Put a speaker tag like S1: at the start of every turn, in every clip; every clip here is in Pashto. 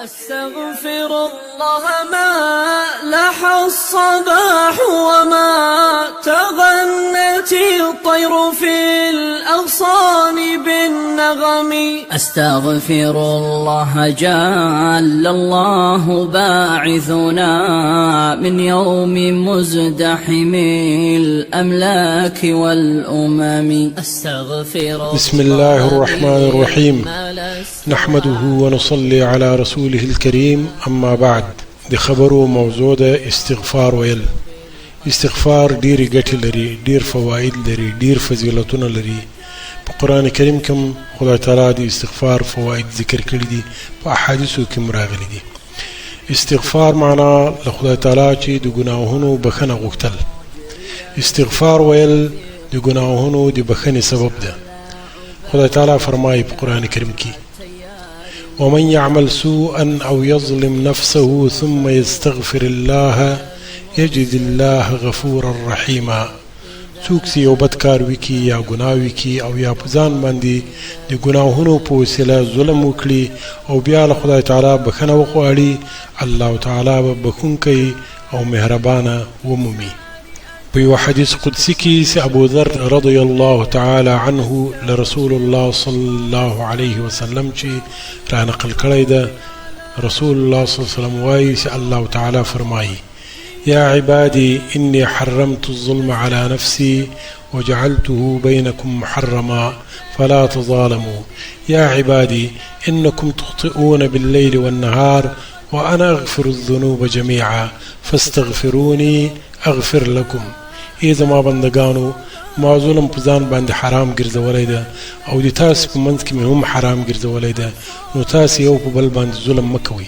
S1: أستغفر الله ما لح الصباح وما تغنت الطير في الأغصان بالنغم. أستغفر الله جل الله باعثنا من يوم مزدحم الأملاك والأمم. أستغفر.
S2: بسم الله الرحمن الرحيم. نحمده ونصلي على رسوله الكريم. أما بعد، د خبرو موضوع د استغفار ویل. استغفار ډیر ګټې لري، ډیر فواید لري، ډیر فضیلتونه لري. په قرآن کریم کې خدای تعالی د استغفار فواید ذکر کړي دي، په احادیثو کې راغلي دي. استغفار معنا له خدای تعالی چې د ګناهونو بخښنه غوښتل. استغفار ویل د ګناهونو د بخښنې سبب ده. خدای تعالی فرمایي په قرآن کریم کې: ومن يعمل سوءا او يظلم نفسه ثم يستغفر الله يجد الله غفورا رحيما. څوک چې یو بد کار وکړي یا ګناه وکړي او یا په ځان باندې د ګناهونو په وسیله ظلم وکړي او بیا له خدای تعالی بخښنه وغواړي، الله تعالی به بخښونکی او مهربانه ومومي. په یو حدیث قدسی کې چې ابو ذر رضی الله تعالی عنه لرسول الله صلی الله علیه وسلم چې را نقل کړی ده، رسول الله صلی الله علیه وسلم وایي چې الله تعالی فرمایي: یا عبادي إني حرمت الظلم على نفسي وجعلته بينكم محرما فلا تظالموا يا عبادي إنكم تخطئون بالليل والنهار وأنا أغفر الذنوب جميعا فاستغفروني أغفر لكم. ای زما بندگانو، ما ظلم په ځان باندې حرام ګرځولی ده او د تاسو په منځ کې مې هم حرام ګرځولی ده، نو تاسو یو په بل باندې ظلم مه کوئ.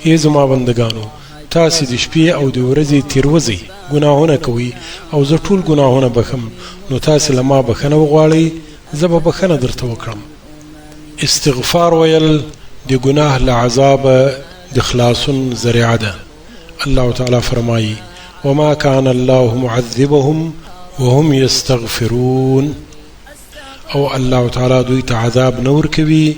S2: ای زما بندگانو، تاسو د شپې او د ورځې تیروځئ، ګناهونه کوئ او زه ټول ګناهونه بخم، نو تاسو له ما بخښنه وغواړئ، زه به بخښنه درته وکړم. استغفار ویل د ګناه له عذابه د خلاصون ذریعه ده. الله تعالی فرمایي: وما كان الله معذبهم وهم يستغفرون. او الله تعالی دوی ته عذاب نور کوي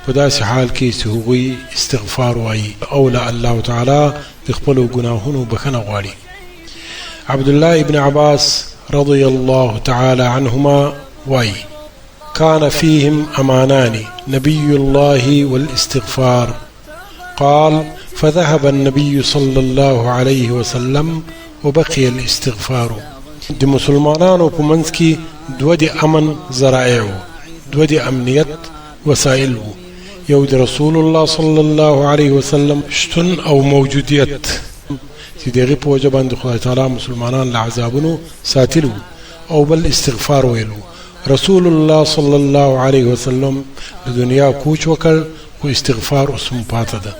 S2: په داسې حال کې چې هغوی استغفار وایي او له الله تعالی د خپلو ګناهونو بخښنه غواړي. عبد الله ابن عباس رضي الله تعالى عنهما وایي: كان فيهم أمانان نبي الله والاستغفار. قال: فذهب النبي صلى الله عليه وسلم وبقي الاستغفار. د مسلمانانو په منځ کې دوه د امن ذرایع وو، دوه د امنیت وسایل وو. یو د رسول الله صلی الله علیه وسلم شتون او موجودیت چې دغه په وجه باندې خدای تعالی مسلمانان له عذابونو ساتلو، او بل استغفار ویلو. رسول الله صلی الله علیه وسلم د دنیا کوچ وکړ، خو استغفار اوس هم پاته ده.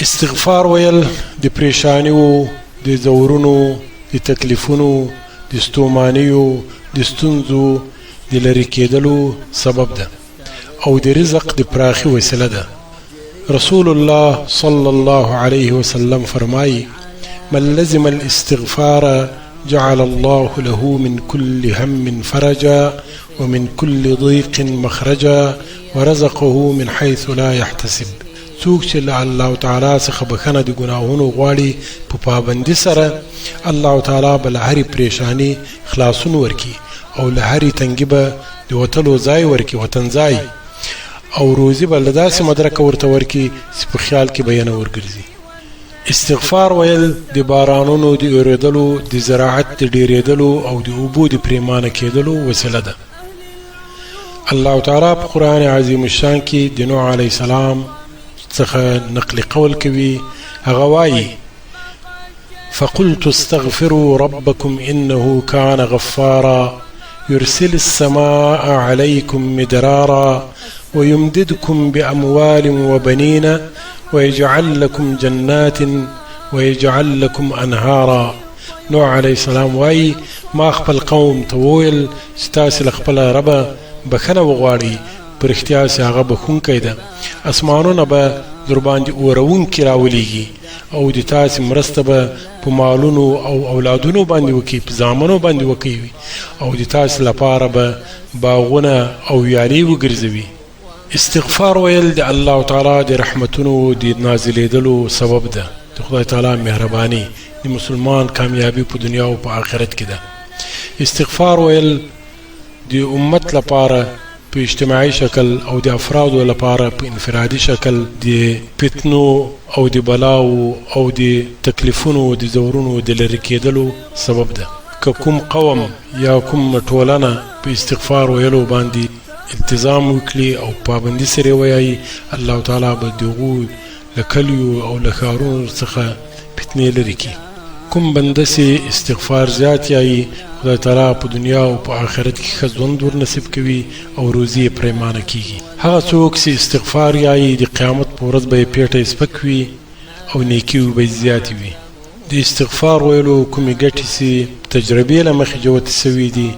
S2: استغفار ویل د پریشانیو، د زورونو، د تکلیفونو، د ستومانیو، د ستونزو د لرې کېدلو سبب ده او د رزق د پراخي وسیله ده. رسول الله صلی الله علیه وسلم فرمایي: من لزم الاستغفار جعل الله له من كل هم فرجا ومن كل ضيق مخرجا ورزقه من حيث لا يحتسب. څوک چې له الله تعالی څخه بخښنه د ګناهونو غواړي په پابندي سره، الله تعالی به له هرې پریشاني خلاصون ورکي او له هرې تنګي به د وتلو ځای ورکي، وطن ځای، او روزي به له داسې مدرکه ورته ورکي چې په خیال کې به یې نه ورګرځي. استغفار ویل د بارانونو د اورېدلو، د زراعت د ډېرېدلو او د اوبو د پریمانه کېدلو وسیله ده. الله تعالی په قرآن عظیم الشان کې د نوح علیه السلام څخه نقل قول کوي. هغه وایي: فقلت استغفروا ربكم إنه كان غفارا يرسل السماء عليكم مدرارا ويمددكم بأموال وبنين ويجعل لكم جنات ويجعل لكم أنهارا. نوح عليه السلام وایي: ما خپل قوم ته وویل چې تاسې له خپله ربه بخښنه وغواړئ، پر اختیار چې هغه بخښونکی ده، اسمانونه به در باندې اورونکي راولیږي او د تاسې مرسته به په مالونو او اولادونو باندې وکړي، په زامنو باندې وکړي، او د تاسې لپاره به باغونه او ویالې وګرځوي. استغفار ویل د الله تعالی د رحمتونو د نازلېدلو سبب ده. د خدای تعالی مهرباني د مسلمان کامیابی په دنیا او په آخرت کې ده. استغفار ویل د امت لپاره په اجتماعي شکل او د افرادو لپاره په انفرادي شکل د فتنو او د بلاو او د تکلیفونو د زورونو د لرې کېدلو سبب ده. که کوم قوم یا کوم ټولنه په استغفار ویلو باندې التزام وکړي او پابندي سره وایي، الله تعالی به دغو له کلیو او له ښارونو څخه فتنې لرې کړي. کوم بنده سي استغفار زیات یایي، خدای تعالی په دنیا او په آخرت کې ښه ژوند ور نصیب کوي او روزي یې پرېمانه کېږي. هغه څوک چې استغفار یایي د قیامت په ورځ به یې پیټه سپک وي او نیکي به یې زیاتې وي. د استغفار ویلو کومې ګټې چې تجربې له مخې جوتې سوي دي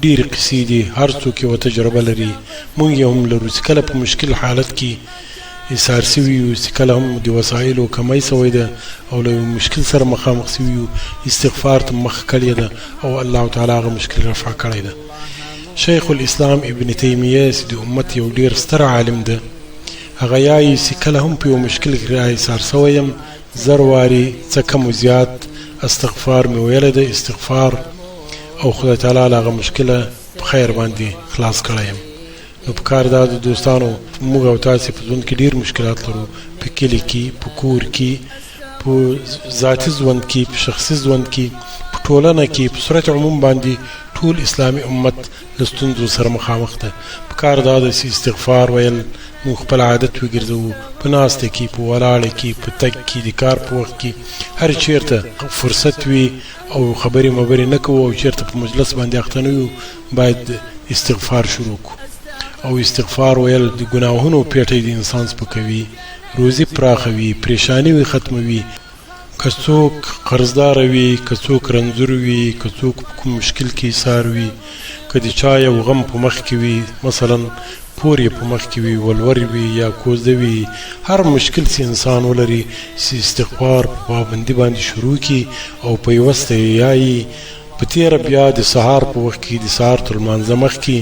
S2: ډېرې قصې دي. هر څوک یوه تجربه لري. موږ یې هم لرو چې کله په مشکل حالت کې ایثار سوي یو، چې کله هم د وسایلو کمی سوی ده او له مشکل سره مخامخ سوي یو، استغفار ته مخ کړی ده او الله تعالی هغه مشکل رفع کړی ده. شیخ الاسلام ابن تیمیه چې د امت یو ډېر ستر عالم ده، هغه یایي چې کله هم په یو مشکل کې ایثار سوی یم، زر وارې څه کم و زیات استغفار مې ویلی ده، استغفار او خدای تعالی له هغه مشکله په خیر باندې خلاص کړی یم. نو په کار دا د دوستانو موږ او تاسې په ژوند کې ډېر مشکلات لرو، په کلي کې، په کور کې، په ذاتي ژوند کې، په شخصي ژوند کې، په ټولنه کې، په صورت عموم باندې ټول اسلامي امت له ستونزو سره مخامخ ده. په کار دا ده چې استغفار ویل موږ خپل عادت وګرځوو، په ناسته کې، په ولاړه کې، په تګ کې، د کار په وخت کې، هر چیرته فرصت وي او خبرې مبرې نه کوو او چیرته په مجلس باندې اخته نه یو، باید استغفار شروع کړو. او استغفار ویل د ګناهونو پیټی د انسان سپکوي، روزي پراخوي، پریشانی وي ختموي. که څوک قرضدار وي، که څوک رنځور وي، که څوک کوم مشکل کې ایثار وي، که د چا یو غم په مخ کې وي، مثلا پور یې په مخ کې وي، ولور وي یا کوزده وي، هر مشکل چې انسان ولري چې استغفار په پابندي باندې شروع کړي او په یوسته یایي، په تیره بیا د سهار په وخت کې د سهار تر لمانځه مخکې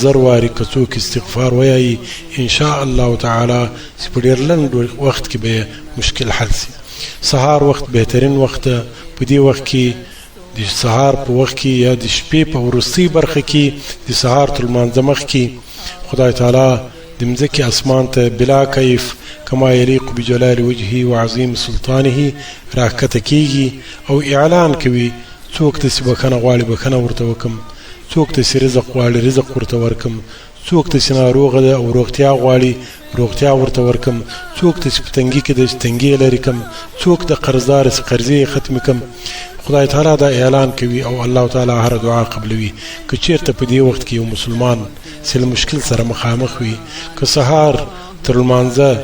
S2: زر وارې که څوک استغفار ویایي، انشاء الله تعالی چې په ډېر لنډ وخت کې به مشکل حل شي. سهار وخت بهترین وخت ده. په دې وخت کې د سهار په وخت کې یا د شپې په وروستۍ برخه کې د سهار تر لمانځه مخکې خدای تعالی د مځکې اسمان ته بلا کیف کما یلیق بجلال وجهه وعظیم سلطانه راکته کېږي او اعلان کوي، څوک ته چې بخښنه غواړي بخښنه ورته وکړم، څوک ته چې رزق غواړي رزق ورته ورکړم، څوک ته چې ناروغه ده او روغتیا غواړي روغتیا ورته ورکړم، څوک ته چې په تنګي کې ده چې تنګي لرې کړم، څوک د قرضدار چې قرضې یې ختمې کړم. خدای تعالی دا اعلان کوي او الله تعالی هر دعا قبلوي. که چیرته په دې وخت کې یو مسلمان چې له مشکل سره مخامخ وي، که سهار تر لمانځه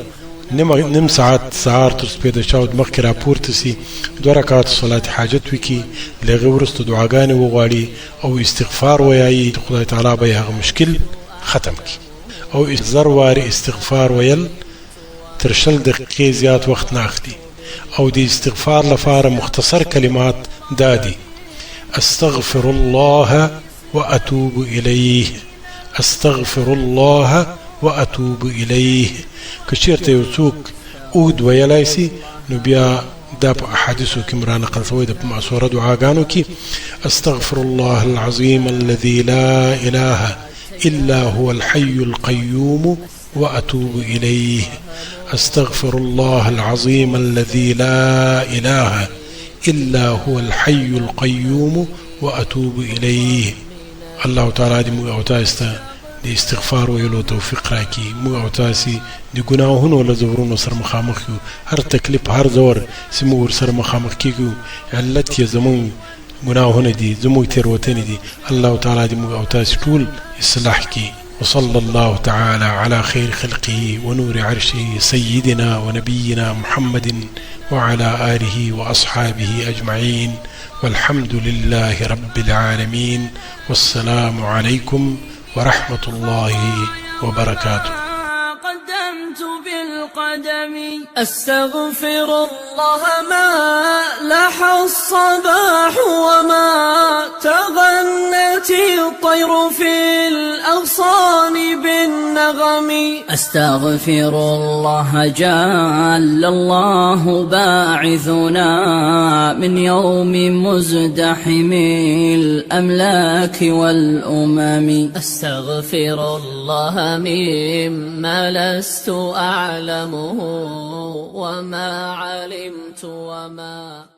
S2: نیم ساعت سهار تر سپېده چاود مخکې راپورته سي، 2 رکعات صلات حاجت وکړي، له هغې وروسته دعاګانې وغواړي او استغفار ویایي، خدای تعالی به یې هغه مشکل ختم کړي. او زر وارې استغفار ویل تر 20 دقیقې زیات وخت نه اخلي. او د استغفار لپاره مختصر کلمات دا دي: استغفر الله واتوب الیه، استغفر الله واتوب الیه. که چیرته یو څوک اوږد ویلی سي نو بیا دا په احادیثو کې را نقل شوی ده، په معصوره دعاګانو کې: استغفر الله العظیم الذي لا اله الا هو الحي القيوم واتوب الیه، استغفر الله العظیم الذي لا اله الا هو الحي القيوم واتوب الیه. الله تعالی دې موږ او تاسو ته د استغفار ویلو توفیق راکړي. موږ او تاسو د ګناهونو له زورونو سره مخامخ یو، هر تکلیف هر زور چې موږ ورسره مخامخ کېږو علت یې زموږ ګناهونه دي، زموږ تېروتنې دي. الله تعالی دې موږ او تاسو ټول اصلاح کړي. وصلى الله تعالى على خير خلقه ونور عرشه سيدنا ونبينا محمد وعلى آله وأصحابه أجمعين، والحمد لله رب العالمين، والسلام عليكم ورحمة الله وبركاته.
S1: قدمت القدم. أستغفر الله ما لح الصباح وما تغنت الطير في الأغصان بالنغم.
S3: أستغفر الله جل الله باعثنا من يوم مزدحم الأملاك والأمم.
S1: أستغفر الله مما لست أعلمه وما علمت وما